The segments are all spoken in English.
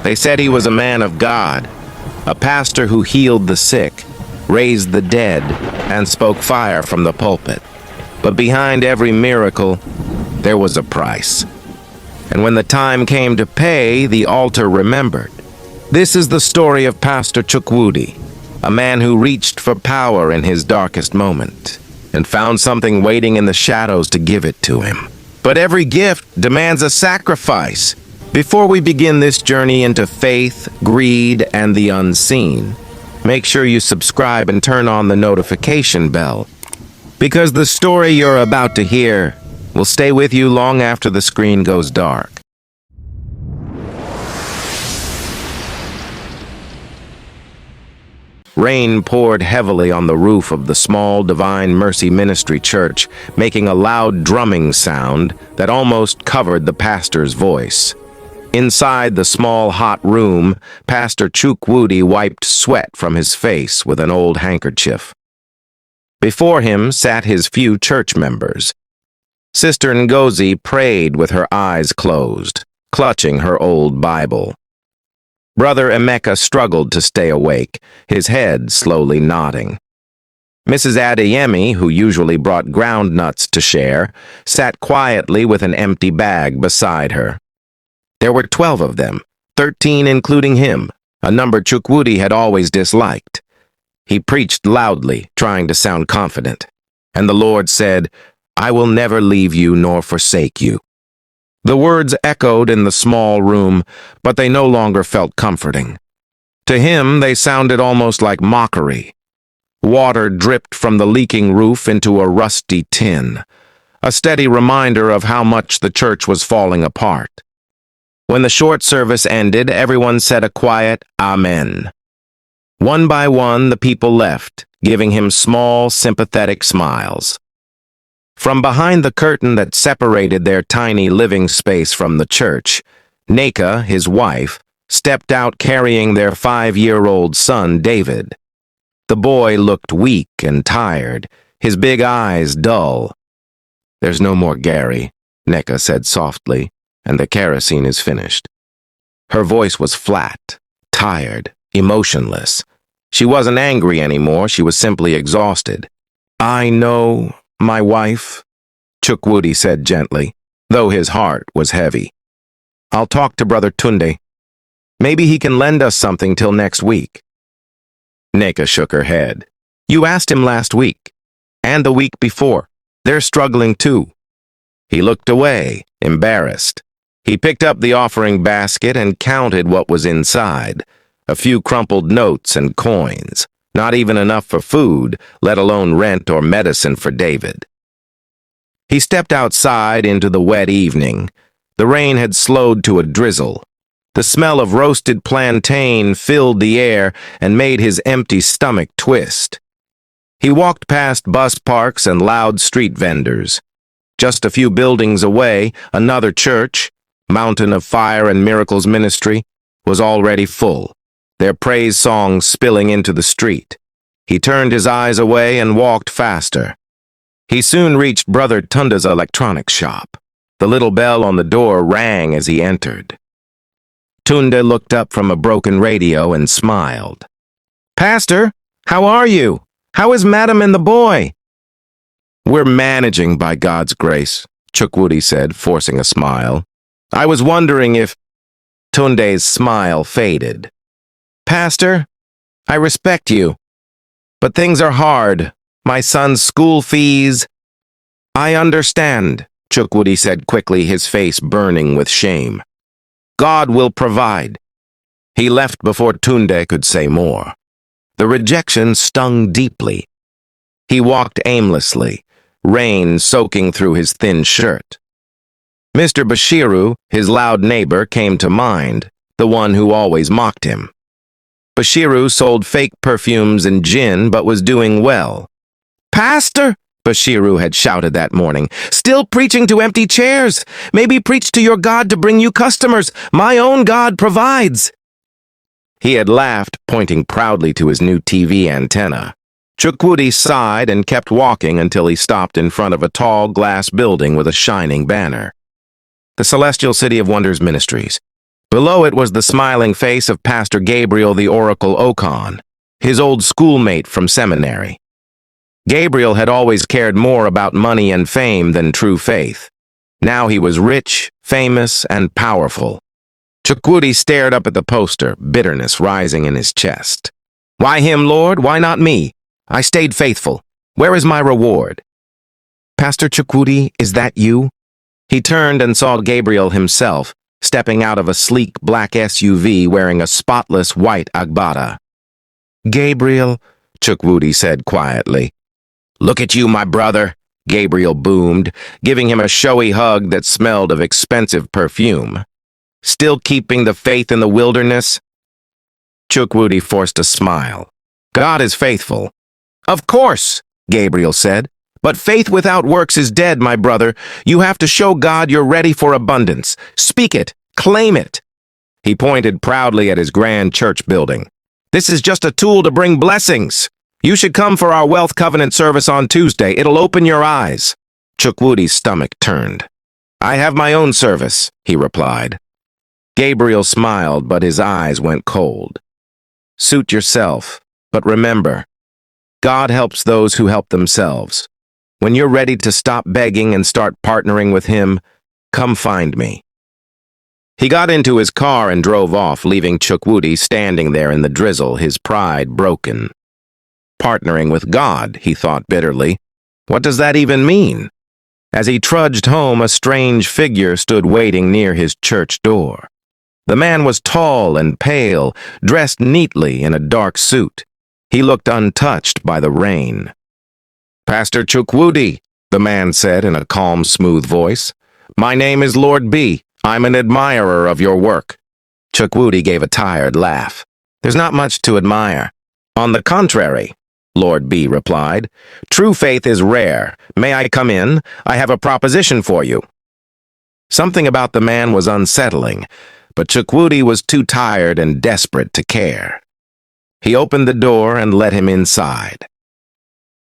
They said he was a man of God, a pastor who healed the sick, raised the dead, and spoke fire from the pulpit. But behind every miracle, there was a price. And when the time came to pay, the altar remembered. This is the story of Pastor Chukwudi, a man who reached for power in his darkest moment and found something waiting in the shadows to give it to him. But every gift demands a sacrifice. Before we begin this journey into faith, greed, and the unseen, make sure you subscribe and turn on the notification bell, because the story you're about to hear will stay with you long after the screen goes dark. Rain poured heavily on the roof of the small Divine Mercy Ministry church, making a loud drumming sound that almost covered the pastor's voice. Inside the small hot room, Pastor Chukwudi wiped sweat from his face with an old handkerchief. Before him sat his few church members. Sister Ngozi prayed with her eyes closed, clutching her old Bible. Brother Emeka struggled to stay awake, his head slowly nodding. Mrs. Adeyemi, who usually brought ground nuts to share, sat quietly with an empty bag beside her. There were 12 of them, 13 including him, a number Chukwudi had always disliked. He preached loudly, trying to sound confident. And the Lord said, "I will never leave you nor forsake you." The words echoed in the small room, but they no longer felt comforting. To him, they sounded almost like mockery. Water dripped from the leaking roof into a rusty tin, a steady reminder of how much the church was falling apart. When the short service ended, everyone said a quiet Amen. One by one, the people left, giving him small, sympathetic smiles. From behind the curtain that separated their tiny living space from the church, Neka, his wife, stepped out carrying their 5-year-old son, David. The boy looked weak and tired, his big eyes dull. "There's no more Gary," Neka said softly, "and the kerosene is finished." Her voice was flat, tired, emotionless. She wasn't angry anymore, she was simply exhausted. "I know, my wife," Chukwudi said gently, though his heart was heavy. "I'll talk to Brother Tunde. Maybe he can lend us something till next week." Neka shook her head. "You asked him last week, and the week before. They're struggling too." He looked away, embarrassed. He picked up the offering basket and counted what was inside. A few crumpled notes and coins. Not even enough for food, let alone rent or medicine for David. He stepped outside into the wet evening. The rain had slowed to a drizzle. The smell of roasted plantain filled the air and made his empty stomach twist. He walked past bus parks and loud street vendors. Just a few buildings away, another church, Mountain of Fire and Miracles Ministry, was already full, their praise songs spilling into the street. He turned his eyes away and walked faster. He soon reached Brother Tunde's electronics shop. The little bell on the door rang as he entered. Tunde looked up from a broken radio and smiled. "Pastor, how are you? How is Madam and the boy?" "We're managing by God's grace," Chukwudi said, forcing a smile. "I was wondering if—" Tunde's smile faded. "Pastor, I respect you, but things are hard. My son's school fees—" "I understand," Chukwudi said quickly, his face burning with shame. "God will provide." He left before Tunde could say more. The rejection stung deeply. He walked aimlessly, rain soaking through his thin shirt. Mr. Bashiru, his loud neighbor, came to mind, the one who always mocked him. Bashiru sold fake perfumes and gin, but was doing well. "Pastor," Bashiru had shouted that morning, "still preaching to empty chairs. Maybe preach to your God to bring you customers. My own God provides." He had laughed, pointing proudly to his new TV antenna. Chukwudi sighed and kept walking until he stopped in front of a tall glass building with a shining banner. "The Celestial City of Wonders Ministries." Below it was the smiling face of Pastor Gabriel the Oracle Okon, his old schoolmate from seminary. Gabriel had always cared more about money and fame than true faith. Now he was rich, famous, and powerful. Chukwudi stared up at the poster, bitterness rising in his chest. "Why him, Lord? Why not me? I stayed faithful. Where is my reward?" "Pastor Chukwudi, is that you?" He turned and saw Gabriel himself, stepping out of a sleek black SUV wearing a spotless white agbada. "Gabriel," Chukwudi said quietly. "Look at you, my brother," Gabriel boomed, giving him a showy hug that smelled of expensive perfume. "Still keeping the faith in the wilderness?" Chukwudi forced a smile. "God is faithful." "Of course," Gabriel said. "But faith without works is dead, my brother. You have to show God you're ready for abundance. Speak it. Claim it." He pointed proudly at his grand church building. "This is just a tool to bring blessings. You should come for our Wealth Covenant service on Tuesday. It'll open your eyes." Chukwudi's stomach turned. "I have my own service," he replied. Gabriel smiled, but his eyes went cold. "Suit yourself, but remember, God helps those who help themselves. When you're ready to stop begging and start partnering with Him, come find me." He got into his car and drove off, leaving Chukwudi standing there in the drizzle, his pride broken. Partnering with God, he thought bitterly. What does that even mean? As he trudged home, a strange figure stood waiting near his church door. The man was tall and pale, dressed neatly in a dark suit. He looked untouched by the rain. "Pastor Chukwudi," the man said in a calm, smooth voice. "My name is Lord B. I'm an admirer of your work." Chukwudi gave a tired laugh. "There's not much to admire." "On the contrary," Lord B replied. "True faith is rare. May I come in? I have a proposition for you." Something about the man was unsettling, but Chukwudi was too tired and desperate to care. He opened the door and let him inside.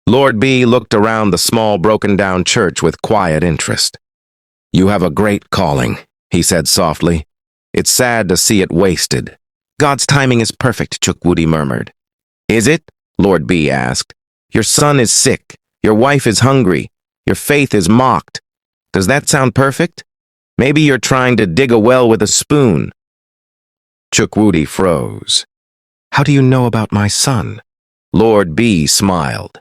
Lord B looked around the small, broken-down church with quiet interest. "You have a great calling," he said softly. "It's sad to see it wasted." "God's timing is perfect," Chukwudi murmured. "Is it?" Lord B asked. "Your son is sick. Your wife is hungry. Your faith is mocked. Does that sound perfect? Maybe you're trying to dig a well with a spoon." Chukwudi froze. "How do you know about my son?" Lord B smiled.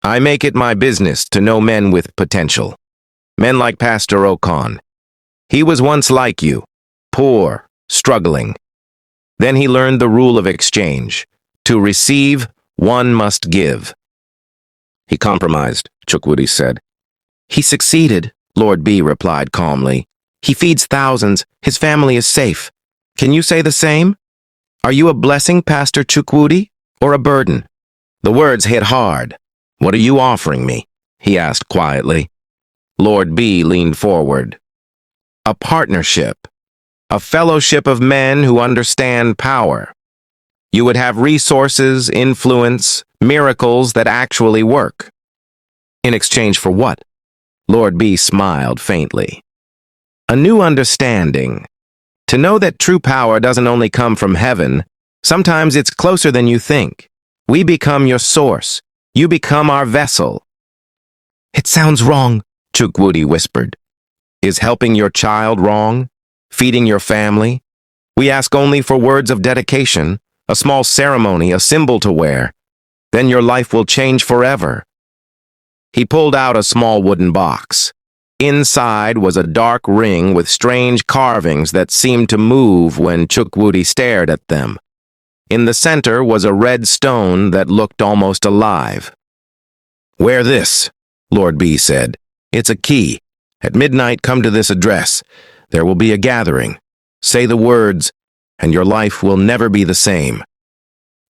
"I make it my business to know men with potential. Men like Pastor Okon. He was once like you, poor, struggling. Then he learned the rule of exchange. To receive, one must give." "He compromised," Chukwudi said. "He succeeded," Lord B replied calmly. "He feeds thousands. His family is safe. Can you say the same? Are you a blessing, Pastor Chukwudi, or a burden?" The words hit hard. "What are you offering me?" he asked quietly. Lord B leaned forward. "A partnership. A fellowship of men who understand power. You would have resources, influence, miracles that actually work." "In exchange for what?" Lord B smiled faintly. "A new understanding. To know that true power doesn't only come from heaven. Sometimes it's closer than you think. We become your source. You become our vessel." "It sounds wrong," Chukwudi whispered. "Is helping your child wrong? Feeding your family? We ask only for words of dedication, a small ceremony, a symbol to wear. Then your life will change forever." He pulled out a small wooden box. Inside was a dark ring with strange carvings that seemed to move when Chukwudi stared at them. In the center was a red stone that looked almost alive. "Wear this," Lord B said. "It's a key. At midnight, come to this address. There will be a gathering. Say the words, and your life will never be the same."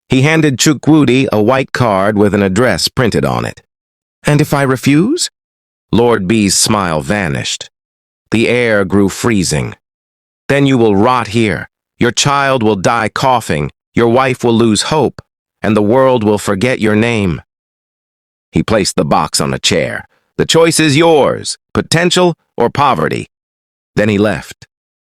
He handed Chukwudi a white card with an address printed on it. "And if I refuse?" Lord B's smile vanished. The air grew freezing. "Then you will rot here. Your child will die coughing. Your wife will lose hope, and the world will forget your name." He placed the box on a chair. "The choice is yours, potential or poverty." Then he left.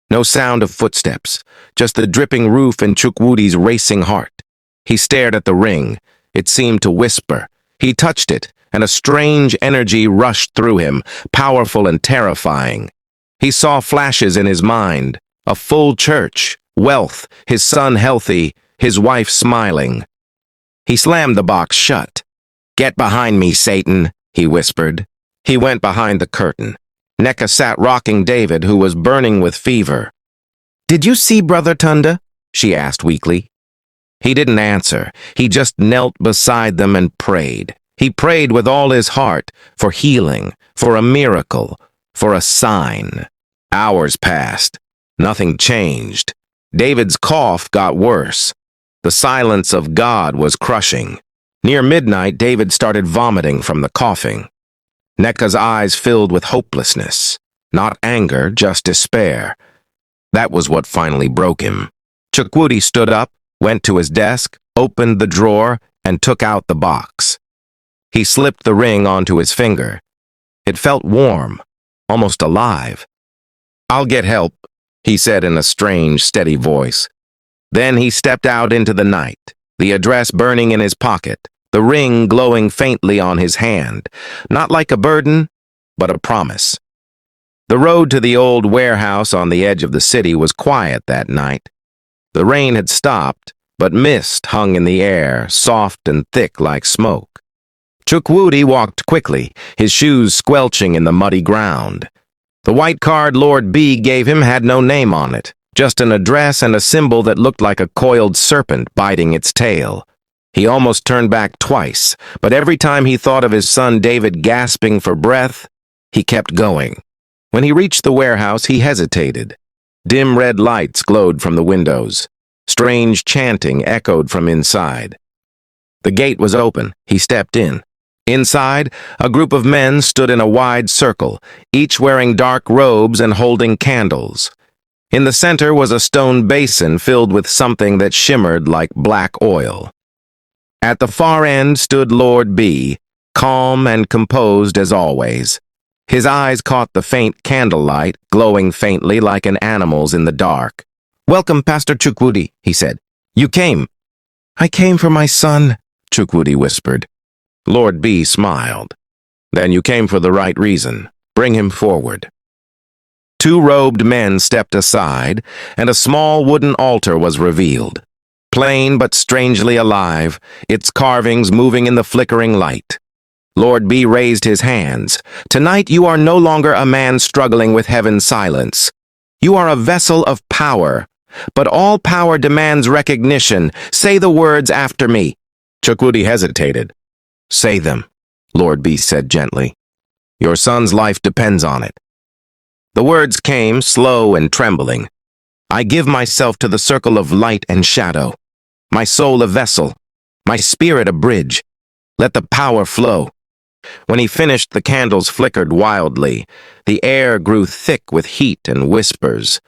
No sound of footsteps, just the dripping roof and Chukwudi's racing heart. He stared at the ring. It seemed to whisper. He touched it, and a strange energy rushed through him, powerful and terrifying. He saw flashes in his mind. A full church, wealth, his son healthy, his wife smiling. He slammed the box shut. "Get behind me, Satan," he whispered. He went behind the curtain. Neka sat rocking David, who was burning with fever. "Did you see Brother Tunda?" she asked weakly. He didn't answer. He just knelt beside them and prayed. He prayed with all his heart for healing, for a miracle, for a sign. Hours passed. Nothing changed. David's cough got worse. The silence of God was crushing. Near midnight, David started vomiting from the coughing. Neka's eyes filled with hopelessness. Not anger, just despair. That was what finally broke him. Chukwudi stood up, went to his desk, opened the drawer, and took out the box. He slipped the ring onto his finger. It felt warm, almost alive. "I'll get help," he said in a strange, steady voice. Then he stepped out into the night, the address burning in his pocket, the ring glowing faintly on his hand, not like a burden, but a promise. The road to the old warehouse on the edge of the city was quiet that night. The rain had stopped, but mist hung in the air, soft and thick like smoke. Chukwudi walked quickly, his shoes squelching in the muddy ground. The white card Lord B gave him had no name on it, just an address and a symbol that looked like a coiled serpent biting its tail. He almost turned back twice, but every time he thought of his son David gasping for breath, he kept going. When he reached the warehouse, he hesitated. Dim red lights glowed from the windows. Strange chanting echoed from inside. The gate was open. He stepped in. Inside, a group of men stood in a wide circle, each wearing dark robes and holding candles. In the center was a stone basin filled with something that shimmered like black oil. At the far end stood Lord B, calm and composed as always. His eyes caught the faint candlelight, glowing faintly like an animal's in the dark. "Welcome, Pastor Chukwudi," he said. "You came." "I came for my son," Chukwudi whispered. Lord B smiled. "Then you came for the right reason. Bring him forward." Two robed men stepped aside, and a small wooden altar was revealed. Plain but strangely alive, its carvings moving in the flickering light. Lord B raised his hands. "Tonight you are no longer a man struggling with heaven's silence. You are a vessel of power. But all power demands recognition. Say the words after me." Chukwudi hesitated. "Say them," Lord B said gently. "Your son's life depends on it." The words came, slow and trembling. "I give myself to the circle of light and shadow. My soul a vessel, my spirit a bridge. Let the power flow." When he finished, the candles flickered wildly. The air grew thick with heat and whispers.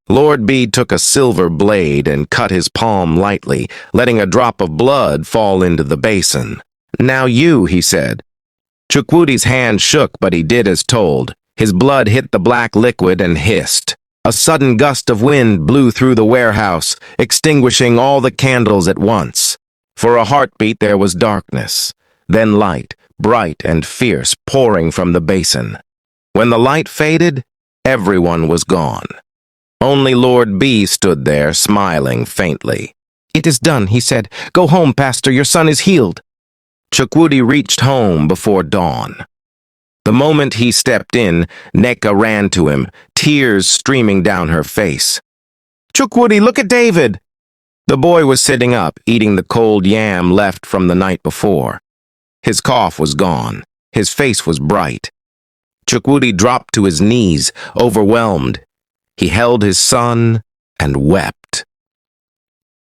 Lord B took a silver blade and cut his palm lightly, letting a drop of blood fall into the basin. "Now you," he said. Chukwudi's hand shook, but he did as told. His blood hit the black liquid and hissed. A sudden gust of wind blew through the warehouse, extinguishing all the candles at once. For a heartbeat there was darkness, then light, bright and fierce, pouring from the basin. When the light faded, everyone was gone. Only Lord B stood there, smiling faintly. "It is done," he said. "Go home, Pastor, your son is healed." Chukwudi reached home before dawn. The moment he stepped in, Neka ran to him, tears streaming down her face. "Chukwudi, look at David!" The boy was sitting up, eating the cold yam left from the night before. His cough was gone. His face was bright. Chukwudi dropped to his knees, overwhelmed. He held his son and wept.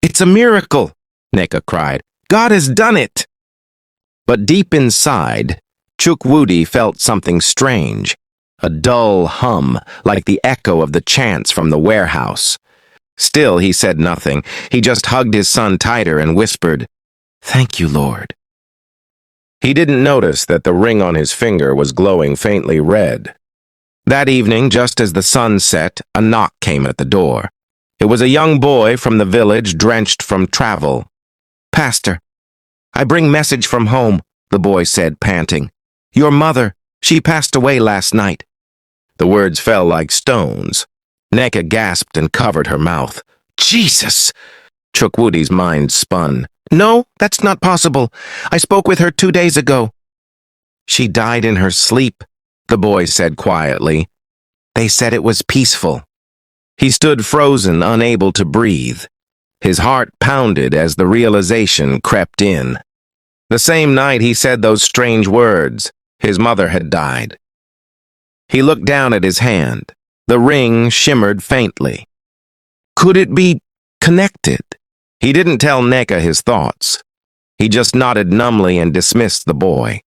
"It's a miracle," Neka cried. "God has done it!" But deep inside, Chukwudi felt something strange, a dull hum, like the echo of the chants from the warehouse. Still, he said nothing. He just hugged his son tighter and whispered, "Thank you, Lord." He didn't notice that the ring on his finger was glowing faintly red. That evening, just as the sun set, a knock came at the door. It was a young boy from the village, drenched from travel. "Pastor, I bring message from home," the boy said, panting. "Your mother, she passed away last night." The words fell like stones. Neka gasped and covered her mouth. "Jesus!" Chukwudi's mind spun. "No, that's not possible. I spoke with her 2 days ago." "She died in her sleep," the boy said quietly. "They said it was peaceful." He stood frozen, unable to breathe. His heart pounded as the realization crept in. The same night he said those strange words, his mother had died. He looked down at his hand. The ring shimmered faintly. Could it be connected? He didn't tell Neka his thoughts. He just nodded numbly and dismissed the boy.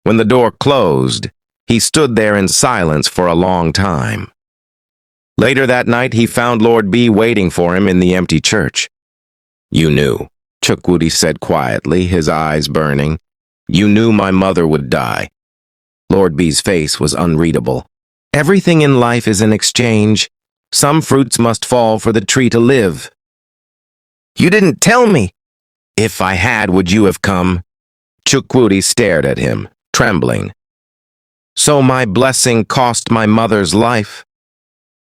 When the door closed, he stood there in silence for a long time. Later that night, he found Lord B waiting for him in the empty church. "You knew," Chukwudi said quietly, his eyes burning. "You knew my mother would die." Lord B's face was unreadable. "Everything in life is an exchange. Some fruits must fall for the tree to live." "You didn't tell me." "If I had, would you have come?" Chukwudi stared at him, trembling. "So my blessing cost my mother's life?"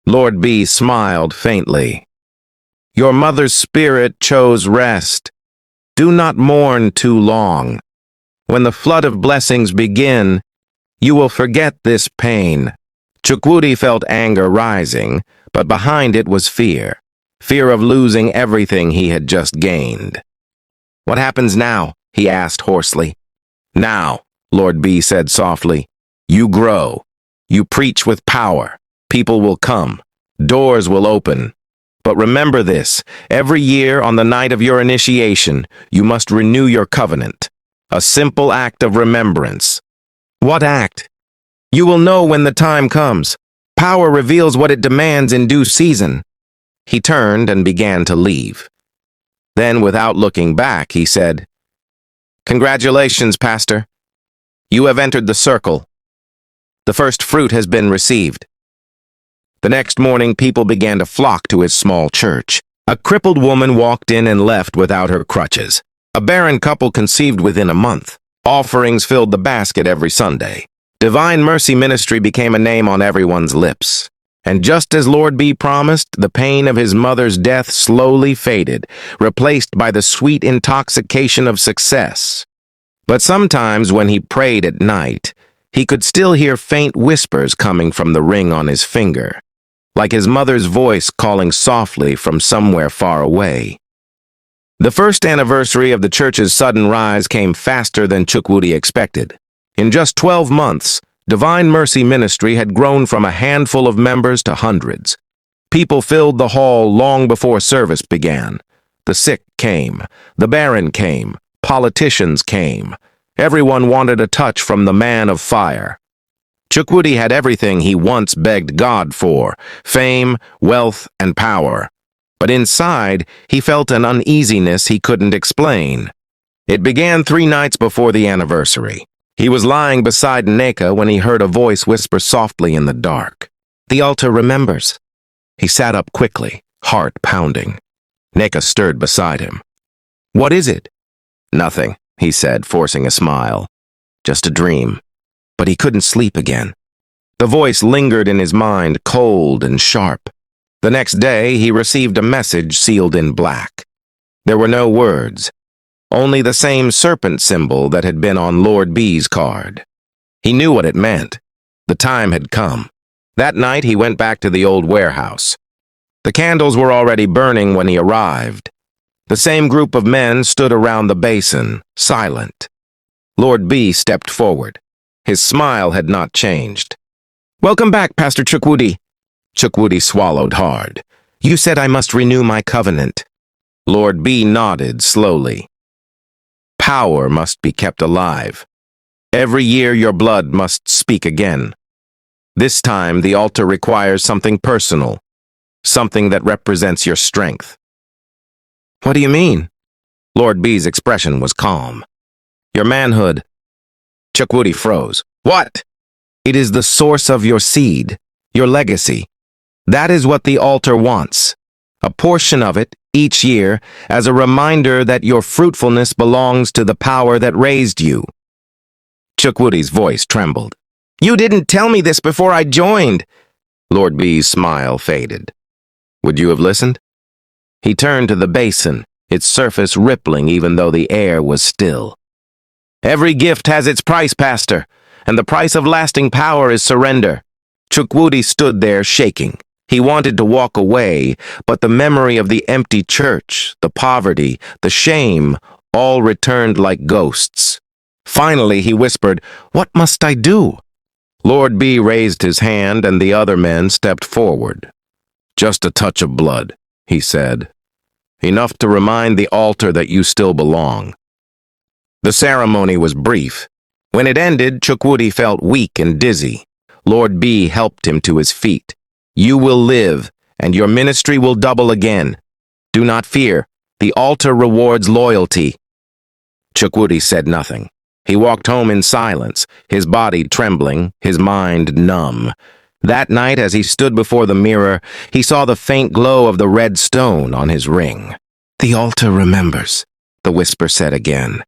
Lord B smiled faintly. "Your mother's spirit chose rest. Do not mourn too long. When the flood of blessings begin, you will forget this pain." Chukwudi felt anger rising, but behind it was fear. Fear of losing everything he had just gained. "What happens now?" he asked hoarsely. "Now," Lord B said softly, "you grow. You preach with power. People will come. Doors will open. But remember this, every year on the night of your initiation, you must renew your covenant. A simple act of remembrance." "What act?" "You will know when the time comes. Power reveals what it demands in due season." He turned and began to leave. Then, without looking back, he said, "Congratulations, Pastor. You have entered the circle. The first fruit has been received." The next morning, people began to flock to his small church. A crippled woman walked in and left without her crutches. A barren couple conceived within a month. Offerings filled the basket every Sunday. Divine Mercy Ministry became a name on everyone's lips. And just as Lord B promised, the pain of his mother's death slowly faded, replaced by the sweet intoxication of success. But sometimes when he prayed at night, he could still hear faint whispers coming from the ring on his finger, like his mother's voice calling softly from somewhere far away. The first anniversary of the church's sudden rise came faster than Chukwudi expected. In just 12 months, Divine Mercy Ministry had grown from a handful of members to hundreds. People filled the hall long before service began. The sick came, the barren came, politicians came. Everyone wanted a touch from the man of fire. Chukwudi had everything he once begged God for: fame, wealth, and power. But inside, he felt an uneasiness he couldn't explain. It began 3 nights before the anniversary. He was lying beside Neka when he heard a voice whisper softly in the dark. "The altar remembers." He sat up quickly, heart pounding. Neka stirred beside him. "What is it?" "Nothing," he said, forcing a smile. "Just a dream." But he couldn't sleep again. The voice lingered in his mind, cold and sharp. The next day, he received a message sealed in black. There were no words, only the same serpent symbol that had been on Lord B's card. He knew what it meant. The time had come. That night, he went back to the old warehouse. The candles were already burning when he arrived. The same group of men stood around the basin, silent. Lord B stepped forward. His smile had not changed. "Welcome back, Pastor Chukwudi." Chukwudi swallowed hard. "You said I must renew my covenant." Lord B nodded slowly. "Power must be kept alive. Every year your blood must speak again. This time the altar requires something personal, something that represents your strength." "What do you mean?" Lord B's expression was calm. "Your manhood." Chukwudi froze. "What?" It is the source of your seed, your legacy. That is what the altar wants. A portion of it, each year, as a reminder that your fruitfulness belongs to the power that raised you. Chukwudi's voice trembled. You didn't tell me this before I joined. Lord B's smile faded. Would you have listened? He turned to the basin, its surface rippling even though the air was still. Every gift has its price, Pastor, and the price of lasting power is surrender. Chukwudi stood there shaking. He wanted to walk away, but the memory of the empty church, the poverty, the shame, all returned like ghosts. Finally, he whispered, "What must I do?" Lord B raised his hand and the other men stepped forward. "Just a touch of blood," he said. "Enough to remind the altar that you still belong." The ceremony was brief. When it ended, Chukwudi felt weak and dizzy. Lord B helped him to his feet. "You will live, and your ministry will double again. Do not fear. The altar rewards loyalty." Chukwudi said nothing. He walked home in silence, his body trembling, his mind numb. That night, as he stood before the mirror, he saw the faint glow of the red stone on his ring. "The altar remembers," the whisper said again.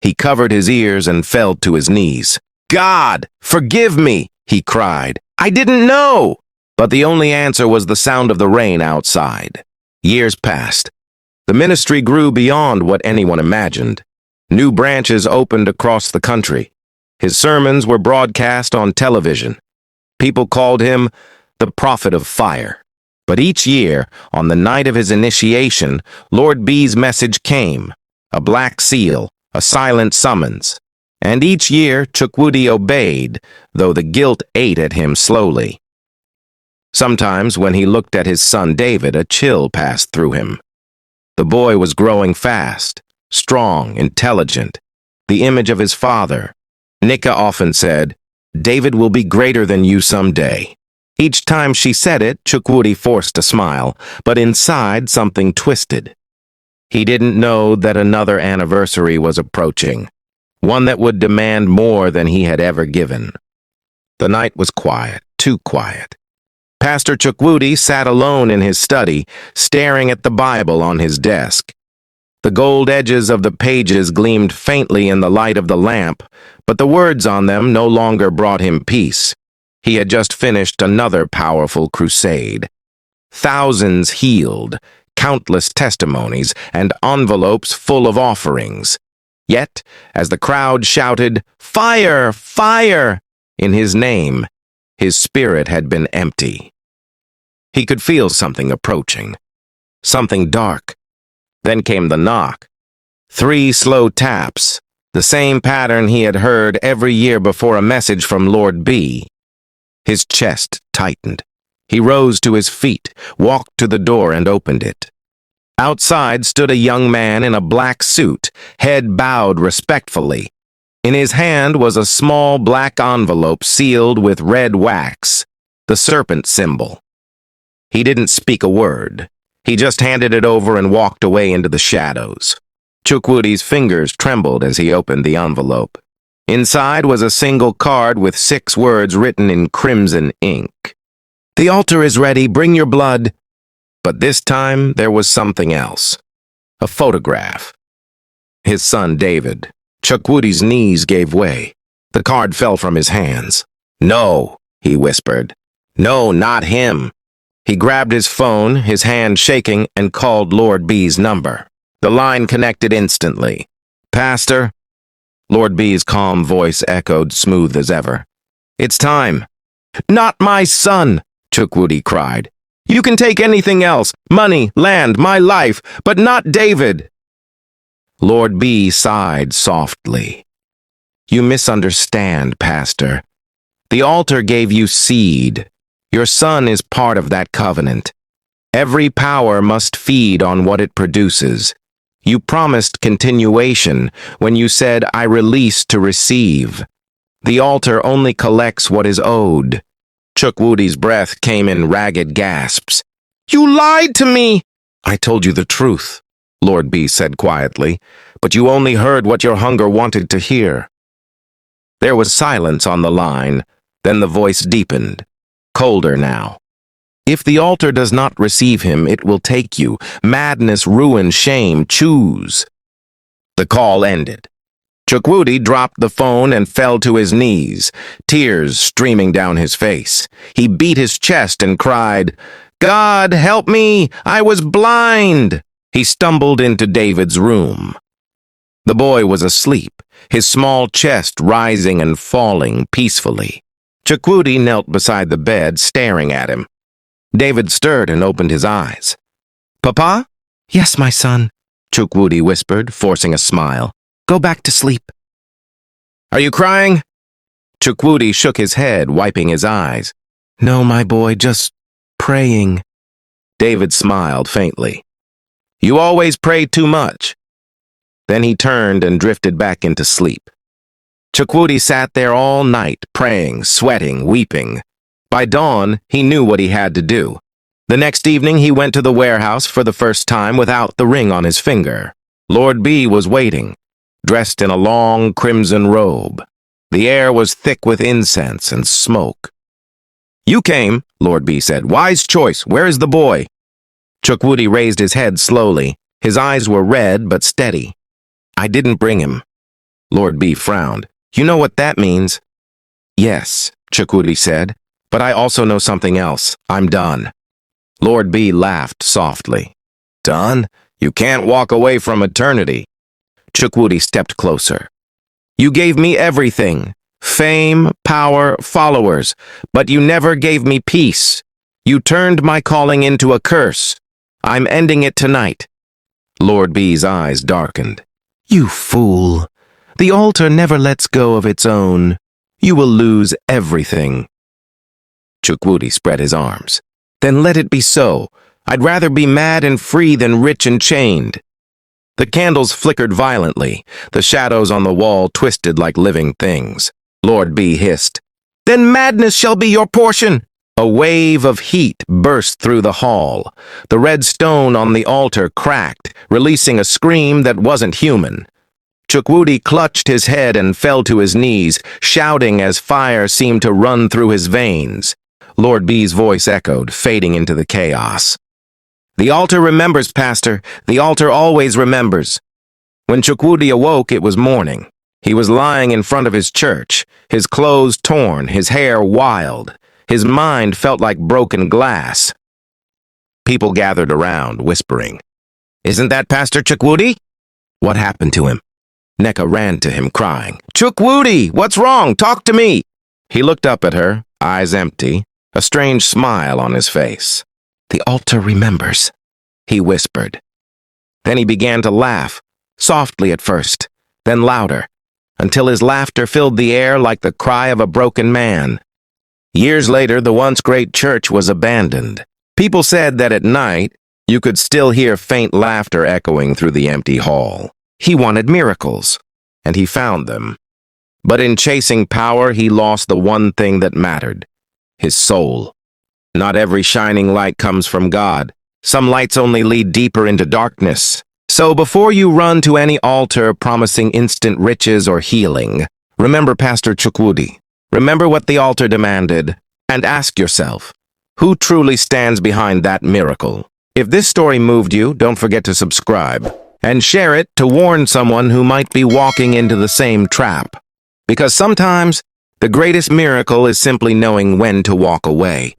He covered his ears and fell to his knees. "God, forgive me!" he cried. "I didn't know!" But the only answer was the sound of the rain outside. Years passed. The ministry grew beyond what anyone imagined. New branches opened across the country. His sermons were broadcast on television. People called him the Prophet of Fire. But each year, on the night of his initiation, Lord B's message came, a black seal, a silent summons. And each year, Chukwudi obeyed, though the guilt ate at him slowly. Sometimes, when he looked at his son David, a chill passed through him. The boy was growing fast, strong, intelligent, the image of his father. Nika often said, "David will be greater than you someday." Each time she said it, Chukwudi forced a smile, but inside something twisted. He didn't know that another anniversary was approaching, one that would demand more than he had ever given. The night was quiet, too quiet. Pastor Chukwudi sat alone in his study, staring at the Bible on his desk. The gold edges of the pages gleamed faintly in the light of the lamp, but the words on them no longer brought him peace. He had just finished another powerful crusade. Thousands healed, countless testimonies, and envelopes full of offerings. Yet, as the crowd shouted, "Fire! Fire!" in his name, his spirit had been empty. He could feel something approaching, something dark. Then came the knock. 3 slow taps, the same pattern he had heard every year before a message from Lord B. His chest tightened. He rose to his feet, walked to the door and opened it. Outside stood a young man in a black suit, head bowed respectfully. In his hand was a small black envelope sealed with red wax, the serpent symbol. He didn't speak a word. He just handed it over and walked away into the shadows. Chukwudi's fingers trembled as he opened the envelope. Inside was a single card with 6 words written in crimson ink. "The altar is ready, bring your blood." But this time there was something else. A photograph. His son David. Chukwudi's knees gave way. The card fell from his hands. "No," he whispered. "No, not him." He grabbed his phone, his hand shaking, and called Lord B's number. The line connected instantly. "Pastor?" Lord B's calm voice echoed smooth as ever. "It's time." "Not my son," Chukwudi cried. "You can take anything else, money, land, my life, but not David." Lord B sighed softly. "You misunderstand, Pastor. The altar gave you seed. Your son is part of that covenant. Every power must feed on what it produces. You promised continuation when you said, 'I release to receive.' The altar only collects what is owed." Chukwudi's breath came in ragged gasps. "You lied to me!" "I told you the truth," Lord B said quietly, "but you only heard what your hunger wanted to hear." There was silence on the line, Then the voice deepened, colder now. If the altar does not receive him, it will take you. Madness, ruin, shame, choose. The call ended. Chukwudi dropped the phone and fell to his knees, tears streaming down his face. He beat his chest and cried, "God, help me! I was blind!" He stumbled into David's room. The boy was asleep, his small chest rising and falling peacefully. Chukwudi knelt beside the bed, staring at him. David stirred and opened his eyes. "Papa?" "Yes, my son," Chukwudi whispered, forcing a smile. "Go back to sleep." "Are you crying?" Chukwudi shook his head, wiping his eyes. "No, my boy, just praying." David smiled faintly. "You always pray too much." Then he turned and drifted back into sleep. Chukwudi sat there all night, praying, sweating, weeping. By dawn, he knew what he had to do. The next evening, he went to the warehouse for the first time without the ring on his finger. Lord B was waiting, dressed in a long crimson robe. The air was thick with incense and smoke. "You came," Lord B said. "Wise choice. Where is the boy?" Chukwudi raised his head slowly. His eyes were red but steady. "I didn't bring him." Lord B frowned. "You know what that means?" "Yes," Chukwudi said, "but I also know something else. I'm done." Lord B laughed softly. "Done? You can't walk away from eternity." Chukwudi stepped closer. "You gave me everything. Fame, power, followers, but you never gave me peace. You turned my calling into a curse. I'm ending it tonight." Lord B's eyes darkened. "You fool. The altar never lets go of its own. You will lose everything." Chukwudi spread his arms. "Then let it be so. I'd rather be mad and free than rich and chained." The candles flickered violently. The shadows on the wall twisted like living things. Lord B hissed, "Then madness shall be your portion." A wave of heat burst through the hall. The red stone on the altar cracked, releasing a scream that wasn't human. Chukwudi clutched his head and fell to his knees, shouting as fire seemed to run through his veins. Lord B's voice echoed, fading into the chaos. "The altar remembers, Pastor. The altar always remembers." When Chukwudi awoke, it was morning. He was lying in front of his church, his clothes torn, his hair wild. His mind felt like broken glass. People gathered around, whispering, "Isn't that Pastor Chukwudi?" "What happened to him?" Neka ran to him, crying, "Chukwudi, what's wrong? Talk to me!" He looked up at her, eyes empty, a strange smile on his face. "The altar remembers," he whispered. Then he began to laugh, softly at first, then louder, until his laughter filled the air like the cry of a broken man. Years later, the once great church was abandoned. People said that at night, you could still hear faint laughter echoing through the empty hall. He wanted miracles, and he found them. But in chasing power, he lost the one thing that mattered, his soul. Not every shining light comes from God. Some lights only lead deeper into darkness. So before you run to any altar promising instant riches or healing, remember Pastor Chukwudi. Remember what the altar demanded, and ask yourself, who truly stands behind that miracle? If this story moved you, don't forget to subscribe, and share it to warn someone who might be walking into the same trap. Because sometimes, the greatest miracle is simply knowing when to walk away.